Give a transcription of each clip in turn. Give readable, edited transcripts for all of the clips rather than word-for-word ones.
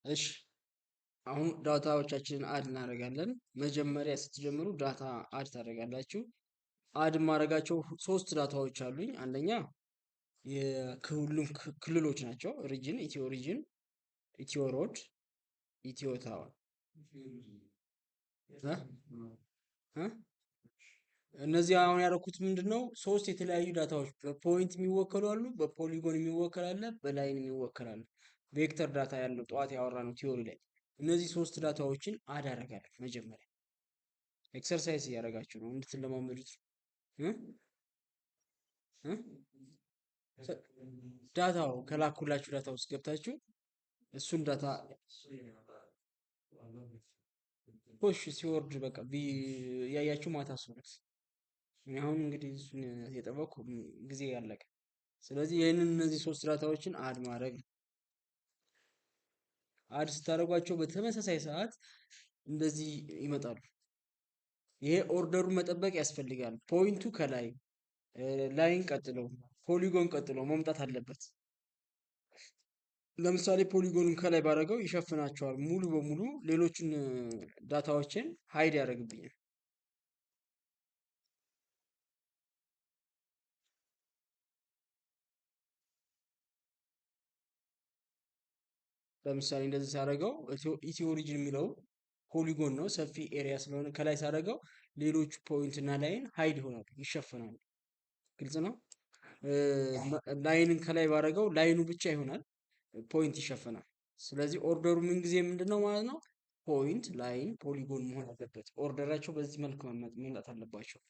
እሺ አሁን ዳታዎቻችንን አድ እናደርጋለን። መጀመሪያ ስትጀምሩ ዳታ አድ ታደርጋላችሁ። አድ የማደርጋቸው ሶስት ዳታዎች አሉኝ። አንደኛ የሁሉም ክልሎች ናቸው። ሪጅን፣ ኢትዮ ሪጅን፣ ኢትዮ ሮድ፣ ኢትዮ ታወር። እነዚህ አሁን ያደረኩት ምንድነው? ሶስት የተለያዩ ዳታዎች በፖይንት የሚወከሉ አሉ፣ በፖሊጎን የሚወከል አለ፣ በላይን የሚወከል አለ። ቬክተር ዳታ ያለው ጠዋት ያወራነው ቲዮሪ ላይ እነዚህ ሶስት ዳታዎችን አድ አደርጋለሁ። መጀመሪያ ኤክሰርሳይዝ እያደረጋችሁ ነው እንድትለማመዱት። ዳታው ከላኩላችሁ ዳታ ውስጥ ገብታችሁ እሱን ዳታ ፑሽ ሲወርድ በቃ ያያችሁ ማታ ሱረት አሁን እንግዲህ እሱን የጠበቅኩ ጊዜ ያለቀ። ስለዚህ ይህንን እነዚህ ሶስት ዳታዎችን አድ ማድረግ ነው። አድ ስታደርጓቸው በተመሳሳይ ሰዓት እንደዚህ ይመጣሉ። ይሄ ኦርደሩን መጠበቅ ያስፈልጋል። ፖይንቱ ከላይ ላይን ቀጥሎ ፖሊጎን ቀጥሎ መምጣት አለበት። ለምሳሌ ፖሊጎኑን ከላይ ባደረገው ይሸፍናቸዋል ሙሉ በሙሉ ሌሎችን ዳታዎችን ሃይድ ያደርግብኛል። ለምሳሌ እንደዚህ ሳደርገው ኢትዮ ኦሪጅን የሚለው ፖሊጎን ነው፣ ሰፊ ኤሪያ ስለሆነ ከላይ ሳደርገው ሌሎቹ ፖይንት እና ላይን ሃይድ ይሆናሉ፣ ይሸፈናሉ። ግልጽ ነው። ላይንን ከላይ ባደረገው ላይኑ ብቻ ይሆናል፣ ፖይንት ይሸፈናል። ስለዚህ ኦርደሩ ምን ጊዜ ምንድነው ማለት ነው? ፖይንት፣ ላይን፣ ፖሊጎን መሆን አለበት። ኦርደራቸው በዚህ መልክ መምጣት አለባቸው።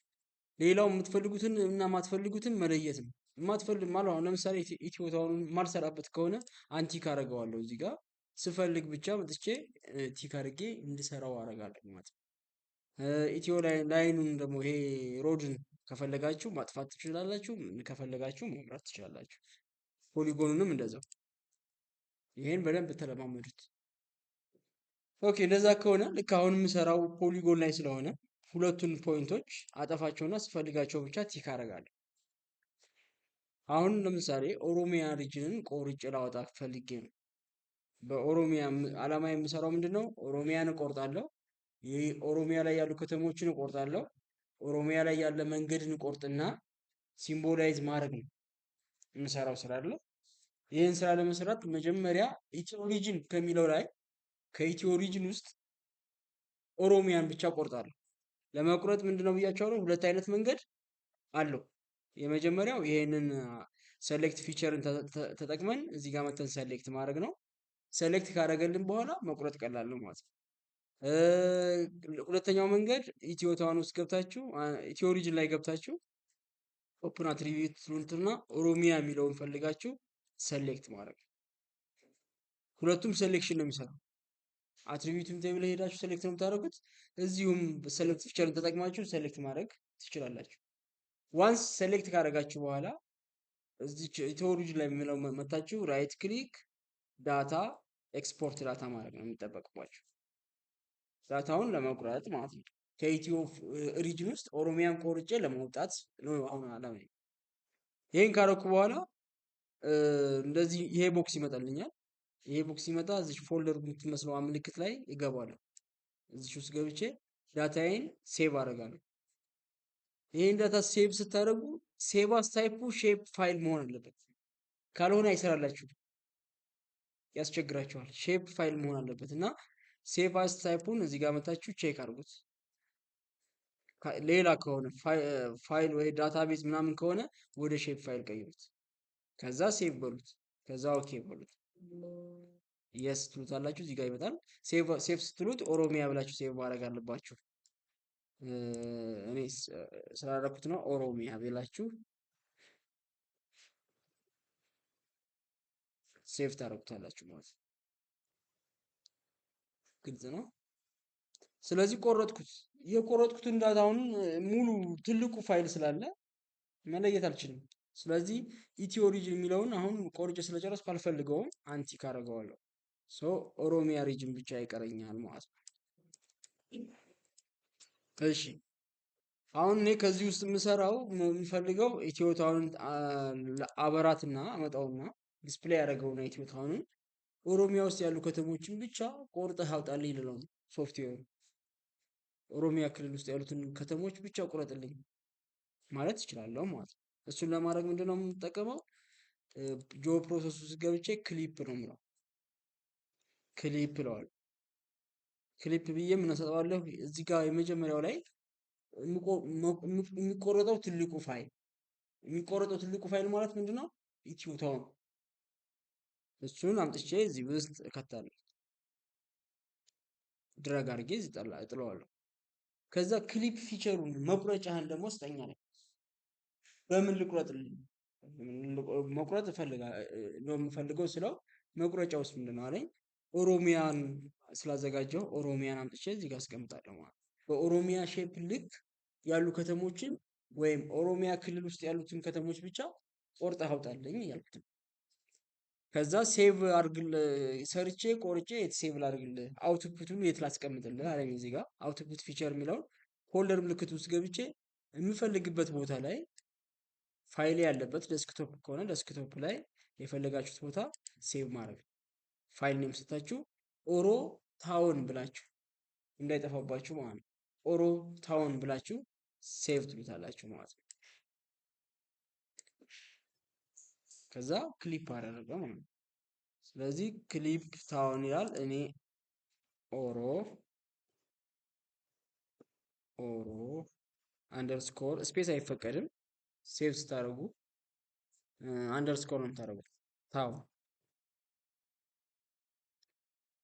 ሌላው የምትፈልጉትን እና የማትፈልጉትን መለየት ነው። የማትፈልግ ማለት አሁን ለምሳሌ ኢትዮ ታውንን ማልሰራበት ከሆነ አንቲክ አደርገዋለሁ። እዚህ ጋር ስፈልግ ብቻ መጥቼ ቲክ አድርጌ እንድሰራው አደርጋለሁ ማለት ነው። ኢትዮ ላይኑን ደግሞ ይሄ ሮድን ከፈለጋችሁ ማጥፋት ትችላላችሁ፣ ከፈለጋችሁ መምራት ትችላላችሁ። ፖሊጎኑንም እንደዛው። ይሄን በደንብ ተለማመዱት። ኦኬ እንደዛ ከሆነ ልክ አሁን የምሰራው ፖሊጎን ላይ ስለሆነ ሁለቱን ፖይንቶች አጠፋቸውና ስፈልጋቸው ብቻ ቲክ አደርጋለሁ። አሁን ለምሳሌ ኦሮሚያ ሪጅንን ቆርጬ ላወጣ ፈልጌ ነው። በኦሮሚያ አላማ የምሰራው ምንድነው? ኦሮሚያን እቆርጣለሁ። ይህ ኦሮሚያ ላይ ያሉ ከተሞችን እቆርጣለሁ። ኦሮሚያ ላይ ያለ መንገድን እቆርጥና ሲምቦላይዝ ማድረግ ነው የምሰራው ስራ አይደለ? ይህን ስራ ለመስራት መጀመሪያ ኢትዮ ሪጅን ከሚለው ላይ ከኢትዮ ሪጅን ውስጥ ኦሮሚያን ብቻ ቆርጣለሁ። ለመቁረጥ ምንድነው ብያቸዋለሁ? ሁለት አይነት መንገድ አለው። የመጀመሪያው ይሄንን ሰሌክት ፊቸርን ተጠቅመን እዚህ ጋር መተን ሰሌክት ማድረግ ነው። ሰሌክት ካደረገልን በኋላ መቁረጥ ቀላል ነው ማለት ነው። ሁለተኛው መንገድ ኢትዮ ታውን ውስጥ ገብታችሁ ኢትዮ ሪጅን ላይ ገብታችሁ ኦፕን አትሪቢዩት ትሉትና ኦሮሚያ የሚለውን ፈልጋችሁ ሰሌክት ማድረግ። ሁለቱም ሴሌክሽን ነው የሚሰራው። አትሪቢዩትም ቴብል ሄዳችሁ ሴሌክት ነው የምታደርጉት። እዚሁም ሴሌክት ፊቸርን ተጠቅማችሁ ሴሌክት ማድረግ ትችላላችሁ። ዋንስ ሴሌክት ካደረጋችሁ በኋላ እዚህ ኢትዮ ሪጅን ላይ የሚለው መታችሁ ራይት ክሊክ ዳታ ኤክስፖርት ዳታ ማድረግ ነው የሚጠበቅባችሁ። ዳታውን ለመቁረጥ ማለት ነው። ከኢትዮ ሪጅን ውስጥ ኦሮሚያን ቆርጬ ለማውጣት ነው አሁን አላማ። ይሄን ካረኩ በኋላ እንደዚህ ይሄ ቦክስ ይመጣልኛል። ይሄ ቦክስ ሲመጣ እዚህ ፎልደር የምትመስለው ምልክት ላይ ይገባለሁ። እዚህ ውስጥ ገብቼ ዳታዬን ሴቭ አደርጋለሁ። ይሄን ዳታ ሴቭ ስታደርጉ ሴቭ አስ ታይፑ ሼፕ ፋይል መሆን አለበት። ካልሆነ አይሰራላችሁም፣ ያስቸግራችኋል። ሼፕ ፋይል መሆን አለበት እና ሴቭ አስ ታይፑን እዚህ ጋር መታችሁ ቼክ አድርጉት። ሌላ ከሆነ ፋይል ወይ ዳታቤዝ ምናምን ከሆነ ወደ ሼፕ ፋይል ቀይሩት። ከዛ ሴቭ በሉት። ከዛ ኦኬ በሉት። የስ ትሉታላችሁ። እዚህ ጋር ይመጣል። ሴቭ ስትሉት ኦሮሚያ ብላችሁ ሴቭ ማድረግ አለባችሁ። እኔ ስላደረኩት ነው ኦሮሚያ ብላችሁ ሴቭ ታደርጉታላችሁ ማለት ነው። ግልጽ ነው። ስለዚህ ቆረጥኩት። የቆረጥኩትን ዳታውን ሙሉ ትልቁ ፋይል ስላለ መለየት አልችልም። ስለዚህ ኢትዮ ሪጅን የሚለውን አሁን ቆርጬ ስለጨረስኩ አልፈልገውም፣ አንቲክ አደርገዋለሁ። ሶ ኦሮሚያ ሪጅን ብቻ ይቀረኛል ማለት ነው። እሺ አሁን እኔ ከዚህ ውስጥ የምሰራው የምፈልገው ኢትዮ ታውንን አበራትና አመጣውና ዲስፕሌይ ያደረገውና ኢትዮ ታውንን ኦሮሚያ ውስጥ ያሉ ከተሞችን ብቻ ቆርጠህ አውጣልኝ ልለው ነው ሶፍትዌሩ። ኦሮሚያ ክልል ውስጥ ያሉትን ከተሞች ብቻ ቁረጥልኝ ማለት እችላለሁ ማለት ነው። እሱን ለማድረግ ምንድነው የምንጠቀመው? ጆ ፕሮሰስ ውስጥ ገብቼ ክሊፕ ነው የምለው። ክሊፕ እለዋለሁ። ክሊፕ ብዬ ምን እሰጠዋለሁ? እዚህ ጋር የመጀመሪያው ላይ የሚቆረጠው ትልቁ ፋይል ማለት ምንድነው? ኢትዮታው ነው። እሱን አምጥቼ እዚህ ውስጥ እከታለሁ። ድረግ አድርጌ እዚህ እጥለዋለሁ። ከዛ ክሊፕ ፊቸሩን መቁረጫህን ደግሞ ስጠኝ አለኝ። በምን ልቁረጥልኝ? መቁረጥ ነው የምፈልገው ስለው መቁረጫ ውስጥ ምንድነው አለኝ። ኦሮሚያን ስላዘጋጀው ኦሮሚያን አምጥቼ እዚህ ጋር አስቀምጣለሁ ማለት ነው። በኦሮሚያ ሼፕ ልክ ያሉ ከተሞችን ወይም ኦሮሚያ ክልል ውስጥ ያሉትን ከተሞች ብቻ ቆርጠህ አውጣልኝ እያልኩት ነው። ከዛ ሴቭ አድርግልህ ሰርቼ ቆርጬ የት ሴቭ ላድርግልህ አውትፑቱን የት ላስቀምጥልህ አለኝ። እዚህ ጋር አውትፑት ፊቸር የሚለውን ፎልደር ምልክት ውስጥ ገብቼ የምፈልግበት ቦታ ላይ ፋይል ያለበት ዴስክቶፕ ከሆነ ዴስክቶፕ ላይ የፈለጋችሁት ቦታ ሴቭ ማድረግ። ፋይል ኔም ስታችሁ ኦሮ ታውን ብላችሁ እንዳይጠፋባችሁ ማለት ነው። ኦሮ ታውን ብላችሁ ሴቭ ትሉታላችሁ ማለት ነው። ከዛ ክሊፕ አደረገ ማለት ነው። ስለዚህ ክሊፕ ታውን ይላል። እኔ ኦሮ አንደርስኮር ስፔስ አይፈቀድም። ሴቭ ስታደርጉ አንደርስኮር ነው የምታደርጉት። ታውን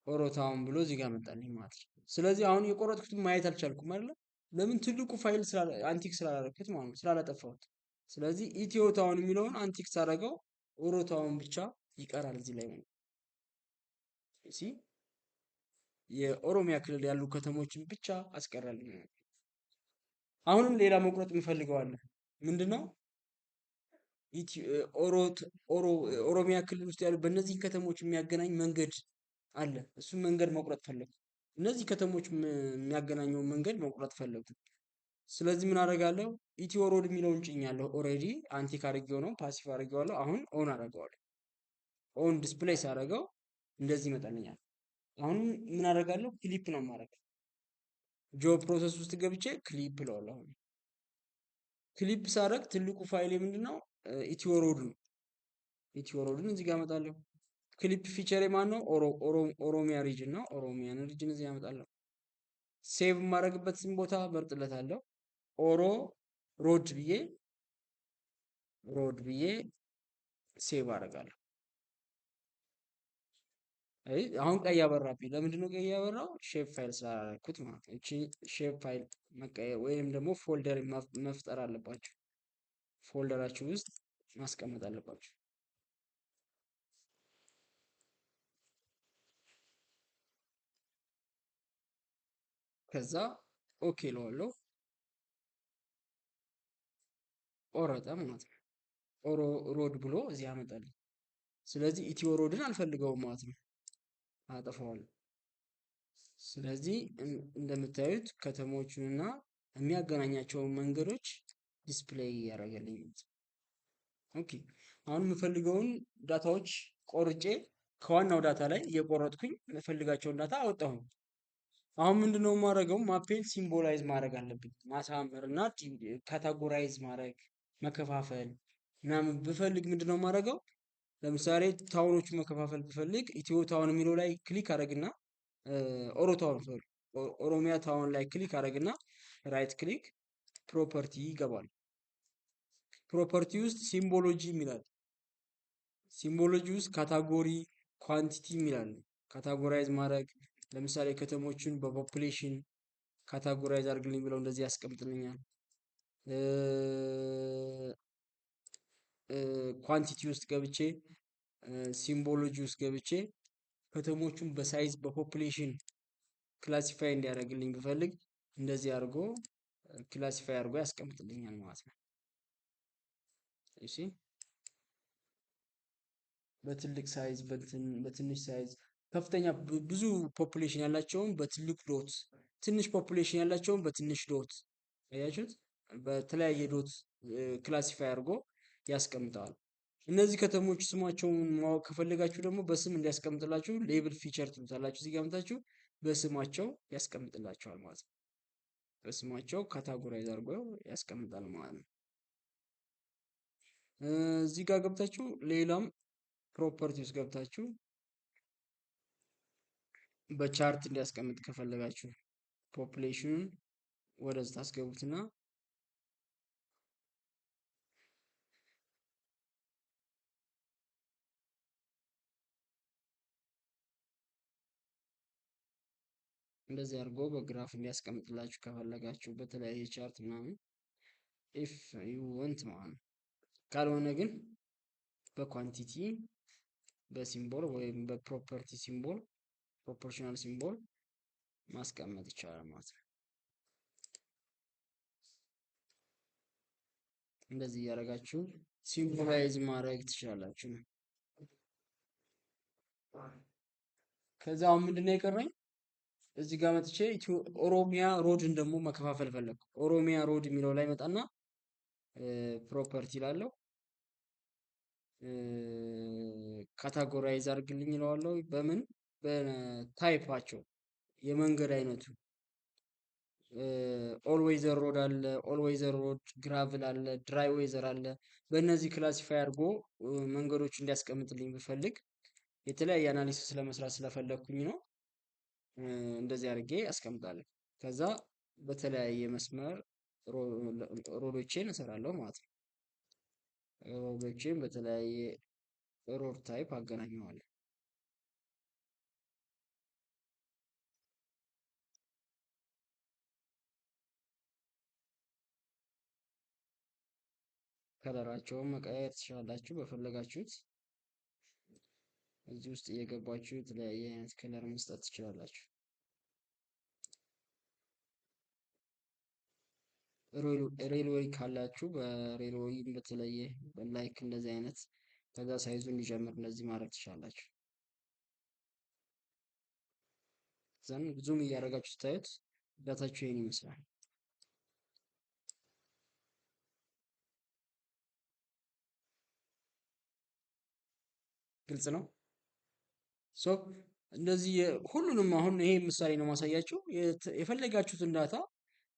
ኦሮ ታውን ብሎ እዚህ ጋር መጣልኝ ማለት ነው። ስለዚህ አሁን የቆረጥኩትን ማየት አልቻልኩም አይደለ? ለምን? ትልቁ ፋይል አንቲክ ስላላረኩት ማለት ነው፣ ስላላጠፋሁት። ስለዚህ ኢትዮ ታውን የሚለውን አንቲክ ሳደርገው ኦሮ ታውን ብቻ ይቀራል እዚህ ላይ ማለት ነው። የኦሮሚያ ክልል ያሉ ከተሞችን ብቻ አስቀራልኝ። አሁንም ሌላ መቁረጥ እንፈልገዋለን። ምንድነው? ኦሮሚያ ክልል ውስጥ ያሉ በእነዚህ ከተሞች የሚያገናኝ መንገድ አለ። እሱን መንገድ መቁረጥ ፈለጉ። እነዚህ ከተሞች የሚያገናኘውን መንገድ መቁረጥ ፈለጉ። ስለዚህ ምን አደርጋለሁ? ኢትዮ ሮድ የሚለውን ጭኛለሁ። ኦሬዲ አንቲክ አድርጌው ነው ፓሲቭ አድርጌዋለሁ። አሁን ኦን አደርገዋለሁ። ኦን ዲስፕሌይ ሳደርገው እንደዚህ ይመጣልኛል። አሁን ምን አደርጋለሁ? ክሊፕ ነው የማደርገው። ጆብ ፕሮሰስ ውስጥ ገብቼ ክሊፕ እለዋለሁ። አሁን ክሊፕ ሳደርግ ትልቁ ፋይል ምንድነው? ኢትዮ ሮድ ነው። ኢትዮ ሮድን እዚህ ጋር አመጣለሁ። ክሊፕ ፊቸር የማን ነው? ኦሮሚያ ሪጅን ነው። ኦሮሚያን ሪጅን እዚህ አመጣለሁ። ሴቭ የማደርግበትን ቦታ መርጥለታለሁ። ኦሮ ሮድ ብዬ ሴቭ አደርጋለሁ። አሁን ቀይ አበራብኝ። ለምንድን ነው ቀይ ያበራው? ሼፕ ፋይል ስላላረኩት ማለት ነው። እቺ ሼፕ ፋይል መቀየር ወይም ደግሞ ፎልደር መፍጠር አለባችሁ። ፎልደራችሁ ውስጥ ማስቀመጥ አለባችሁ። ከዛ ኦኬ እለዋለሁ። ቆረጠ ማለት ነው። ኦሮ ሮድ ብሎ እዚህ ያመጣልኝ። ስለዚህ ኢትዮ ሮድን አልፈልገውም ማለት ነው፣ አጠፋዋለሁ። ስለዚህ እንደምታዩት ከተሞቹንና የሚያገናኛቸውን መንገዶች ዲስፕሌይ ያደረገልኝ። ኦኬ አሁን የምፈልገውን ዳታዎች ቆርጬ ከዋናው ዳታ ላይ እየቆረጥኩኝ የምፈልጋቸውን ዳታ አወጣሁኝ። አሁን ምንድነው የማደርገው? ማፔን ሲምቦላይዝ ማድረግ አለብኝ። ማሳመር እና ካታጎራይዝ ማድረግ መከፋፈል ምናምን ብፈልግ ምንድነው የማደርገው? ለምሳሌ ታውኖቹ መከፋፈል ብፈልግ ኢትዮ ታውን የሚለው ላይ ክሊክ አደረግና ኦሮሚያ ታውን ላይ ክሊክ አደረግና ራይት ክሊክ ፕሮፐርቲ ይገባል። ፕሮፐርቲ ውስጥ ሲምቦሎጂ የሚላል። ሲምቦሎጂ ውስጥ ካታጎሪ ኳንቲቲ የሚላል። ካታጎራይዝ ማድረግ ለምሳሌ ከተሞችን በፖፑሌሽን ካታጎራይዝ አድርግልኝ ብለው እንደዚህ ያስቀምጥልኛል። ኳንቲቲ ውስጥ ገብቼ ሲምቦሎጂ ውስጥ ገብቼ ከተሞቹን በሳይዝ በፖፑሌሽን ክላሲፋይ እንዲያደርግልኝ ብፈልግ እንደዚህ አድርጎ ክላሲፋይ አድርጎ ያስቀምጥልኛል ማለት ነው። እሺ በትልቅ ሳይዝ በትንሽ ሳይዝ ከፍተኛ ብዙ ፖፑሌሽን ያላቸውን በትልቅ ዶት፣ ትንሽ ፖፑሌሽን ያላቸውን በትንሽ ዶት፣ አያችሁት? በተለያየ ዶት ክላሲፋይ አድርጎ ያስቀምጠዋል። እነዚህ ከተሞች ስማቸውን ማወቅ ከፈለጋችሁ ደግሞ በስም እንዲያስቀምጥላችሁ ሌብል ፊቸር ትሉታላችሁ። እዚህ ጋር መታችሁ በስማቸው ያስቀምጥላቸዋል ማለት ነው። በስማቸው ካታጎራይዝ አድርጎ ያስቀምጣል ማለት ነው። እዚህ ጋር ገብታችሁ ሌላም ፕሮፐርቲ ውስጥ ገብታችሁ በቻርት እንዲያስቀምጥ ከፈለጋችሁ ፖፑሌሽኑን ወደዚህ ታስገቡትና እንደዚህ አድርጎ በግራፍ እንዲያስቀምጥላችሁ ከፈለጋችሁ በተለያየ ቻርት ምናምን ኢፍ ዩ ወንት ማለት ነው። ካልሆነ ግን በኳንቲቲ በሲምቦል ወይም በፕሮፐርቲ ሲምቦል ፕሮፖርሽናል ሲምቦል ማስቀመጥ ይቻላል ማለት ነው። እንደዚህ እያደረጋችሁ ሲምቦላይዝ ማድረግ ትችላላችሁ። ከዛ አሁን ምንድነው የቀረኝ? እዚህ ጋር መጥቼ ኦሮሚያ ሮድን ደግሞ መከፋፈል ፈለግኩ። ኦሮሚያ ሮድ የሚለው ላይ መጣና ፕሮፐርቲ ላለው ካታጎራይዝ አድርግልኝ ይለዋለሁ። በምን በታይፓቸው የመንገድ አይነቱ ኦል ዌዘር ሮድ አለ፣ ኦል ዌዘር ሮድ፣ ግራቭል አለ፣ ድራይ ዌዘር አለ። በእነዚህ ክላሲፋይ አድርጎ መንገዶች እንዲያስቀምጥልኝ ብፈልግ የተለያየ አናሊሲስ ለመስራት ስለፈለግኩኝ ነው። እንደዚህ አድርጌ አስቀምጣለሁ። ከዛ በተለያየ መስመር ሮዶቼን እሰራለሁ ማለት ነው። ሮዶቼን በተለያየ ሮድ ታይፕ አገናኘዋለሁ። ከለራቸውን መቀየር ትችላላችሁ በፈለጋችሁት። እዚህ ውስጥ እየገባችሁ የተለያየ አይነት ከለር መስጠት ትችላላችሁ። ሬልዌይ ካላችሁ በሬልዌይ በተለየ ላይክ እንደዚህ አይነት ከዛ ሳይዙ እንዲጨምር እንደዚህ ማድረግ ትችላላችሁ። ዘን ዙም እያደረጋችሁ ስታዩት ዳታችሁ ይሄን ይመስላል። ግልጽ ነው። ሶ እንደዚህ ሁሉንም አሁን ይሄ ምሳሌ ነው ማሳያችሁ። የፈለጋችሁትን ዳታ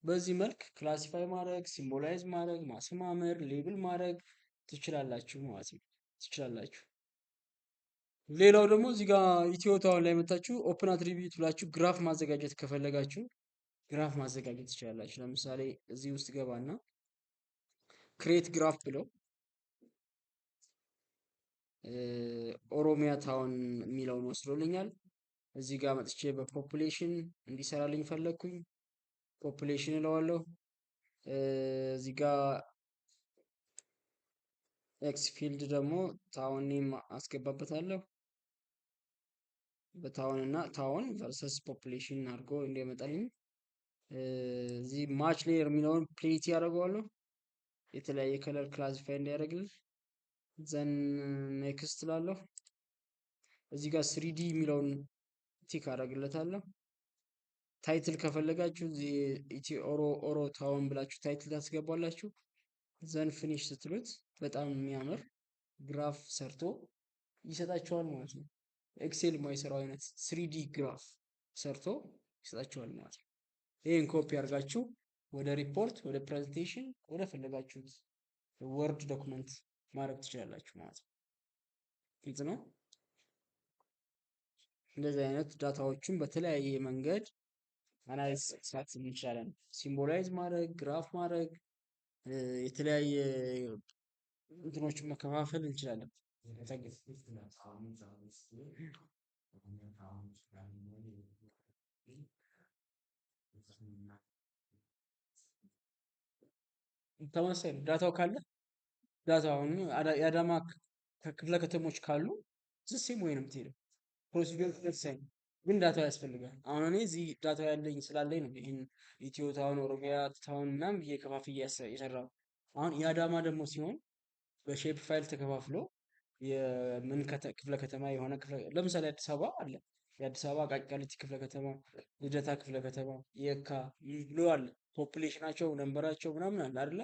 በዚህ መልክ ክላሲፋይ ማድረግ፣ ሲምቦላይዝ ማድረግ፣ ማሰማመር፣ ሌብል ማድረግ ትችላላችሁ ማለት ነው። ትችላላችሁ። ሌላው ደግሞ እዚህ ጋር ኢትዮ ታውን ላይ መታችሁ ኦፕን አትሪቢዩት ብላችሁ ግራፍ ማዘጋጀት ከፈለጋችሁ ግራፍ ማዘጋጀት ትችላላችሁ። ለምሳሌ እዚህ ውስጥ ገባና ክሬት ግራፍ ብለው ኦሮሚያ ታውን የሚለውን ወስዶልኛል። እዚህ ጋር መጥቼ በፖፑሌሽን እንዲሰራልኝ ፈለግኩኝ። ፖፑሌሽን እለዋለሁ። እዚህ ጋር ኤክስ ፊልድ ደግሞ ታውን ኔም አስገባበታለሁ። በታውን እና ታውን ቨርሰስ ፖፑሌሽን አድርጎ እንዲያመጣልኝ እዚህ ማች ሌየር የሚለውን ፕሌት ያደርገዋለሁ። የተለያየ ከለር ክላሲፋይ እንዲያደርግልኝ ዘን ኔክስት ላለሁ። እዚህ ጋር ስሪዲ የሚለውን ቲክ አደርግለታለሁ። ታይትል ከፈለጋችሁ ኢትዮ ኦሮ ታውን ብላችሁ ታይትል ታስገባላችሁ። ዘን ፊኒሽ ስትሉት በጣም የሚያምር ግራፍ ሰርቶ ይሰጣችኋል ማለት ነው። ኤክሴል የማይሰራው አይነት ስሪዲ ግራፍ ሰርቶ ይሰጣችኋል ማለት ነው። ይህን ኮፒ አድርጋችሁ ወደ ሪፖርት፣ ወደ ፕሬዘንቴሽን፣ ወደ ፈለጋችሁት ወርድ ዶክመንት ማድረግ ትችላላችሁ ማለት ነው። ግልጽ ነው። እንደዚህ አይነት ዳታዎችን በተለያየ መንገድ አናሊሲስ መስራት እንችላለን። ሲምቦላይዝ ማድረግ፣ ግራፍ ማድረግ፣ የተለያየ እንትኖችን መከፋፈል እንችላለን። ተመሳሳይ ነው። ዳታው ካለ ዳታው አሁን የአዳማ ክፍለ ከተሞች ካሉ ዝሴም ወይ ነው የምትሄደው። ፕሮሲጀር ተመሳሳይ ነው፣ ግን ዳታው ያስፈልጋል። አሁን እኔ እዚህ ዳታው ያለኝ ስላለኝ ነው ይህን ኢትዮ ታውን፣ ኦሮሚያ ታውን ምናምን ብዬ ከፋፍዬ የሰራው። አሁን የአዳማ ደግሞ ሲሆን በሼፕ ፋይል ተከፋፍሎ የምን ክፍለ ከተማ የሆነ ለምሳሌ አዲስ አበባ አለ። የአዲስ አበባ አቃቂ ቃሊቲ ክፍለ ከተማ፣ ልደታ ክፍለ ከተማ፣ የካ ብሎ አለ። ፖፑሌሽናቸው ነንበራቸው ምናምን አለ አይደለ?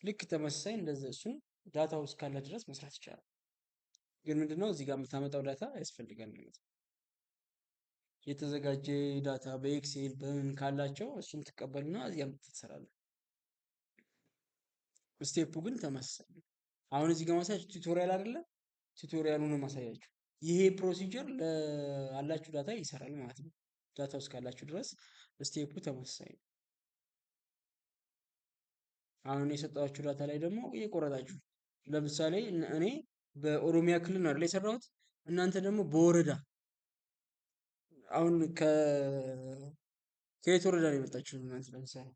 ልክ ተመሳሳይ እንደዚህ እሱን ዳታው እስካለ ድረስ መስራት ይቻላል። ግን ምንድነው እዚህ ጋር የምታመጣው ዳታ ያስፈልጋል ማለት ነው። የተዘጋጀ ዳታ በኤክሴል በምን ካላቸው እሱን ትቀበልና እዚህ አምጥተህ ትሰራለህ። ስቴፑ ግን ተመሳሳይ ነው። አሁን እዚህ ጋር ማሳያችሁ ቱቶሪያል አይደለ? ቱቶሪያሉን ነው ማሳያችሁ። ይሄ ፕሮሲጀር ለአላችሁ ዳታ ይሰራል ማለት ነው። ዳታው እስካላችሁ ድረስ ስቴፑ ተመሳሳይ ነው። አሁን የሰጠኋችሁ ዳታ ላይ ደግሞ እየቆረጣችሁ ለምሳሌ እኔ በኦሮሚያ ክልል ነው አይደል የሰራሁት። እናንተ ደግሞ በወረዳ አሁን ከየት ወረዳ ነው የመጣችሁት እናንተ? ለምሳሌ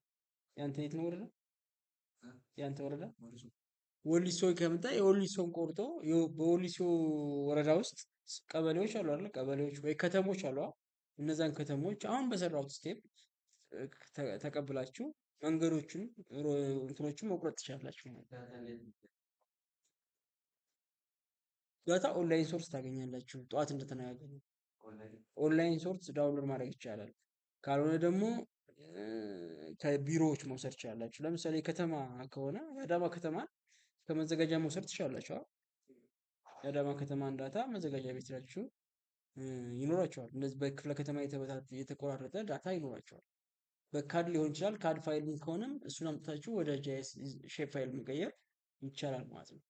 ያንተ የት ነው ወረዳ? ያንተ ወረዳ ወሊሶ ከመጣ የወሊሶን ቆርጦ በወሊሶ ወረዳ ውስጥ ቀበሌዎች አሉ አይደል? ቀበሌዎች ወይ ከተሞች አሉ። እነዛን ከተሞች አሁን በሰራሁት ስቴፕ ተቀብላችሁ መንገዶችን እንትኖችን መቁረጥ ትችላላችሁ ማለት ነው። ዳታ ኦንላይን ሶርስ ታገኛላችሁ። ጠዋት እንደተነጋገርነው ኦንላይን ሶርስ ዳውንሎድ ማድረግ ይቻላል። ካልሆነ ደግሞ ከቢሮዎች መውሰድ ትችላላችሁ። ለምሳሌ ከተማ ከሆነ የአዳማ ከተማ ከመዘጋጃ መውሰድ ትችላላችሁ። የአዳማ ከተማን ዳታ መዘጋጃ ቤት ላችሁ ይኖራቸዋል። እነዚህ በክፍለ ከተማ የተቆራረጠ ዳታ ይኖራቸዋል። በካድ ሊሆን ይችላል። ካድ ፋይል ከሆነም እሱን አምጥታችሁ ወደ ጂአይኤስ ሼፕ ፋይል መቀየር ይቻላል ማለት ነው።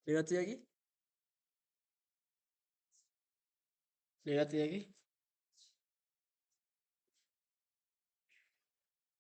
ሌላ ጥያቄ? ሌላ ጥያቄ?